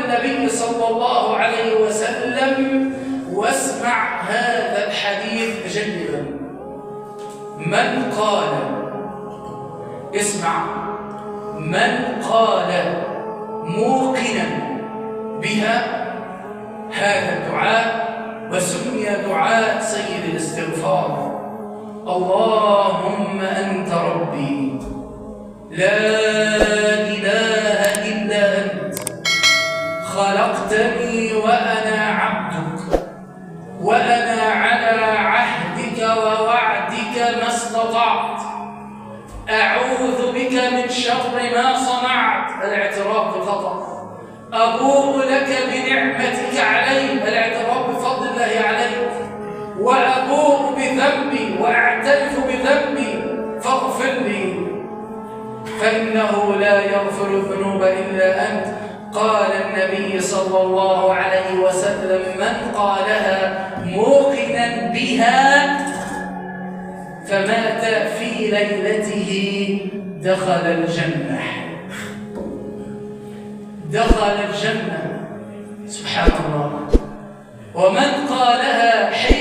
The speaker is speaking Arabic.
النبي صلى الله عليه وسلم، واسمع هذا الحديث جيدا. من قال، اسمع، من قال موقنا بها هذا الدعاء، وسمي دعاء سيد الاستغفار: اللهم أنت ربي لا إله إلا أنت، خلقتني وأنا عبدك، وأنا على عهدك ووعدك ما استطعت، أعوذ بك من شر ما صنعت، الاعتراف بالخطأ، أبوء لك بنعمتك علي، الاعتراف بفضل الله عليك، وأبوء بذنبي وأعترف بذنبي فاغفر لي، فإنه لا يغفر الذنوب إلا أنت. قال النبي صلى الله عليه وسلم: من قالها موقنا بها فمات في ليلته دخل الجنة، دخل الجنة. سبحان الله. ومن قالها حين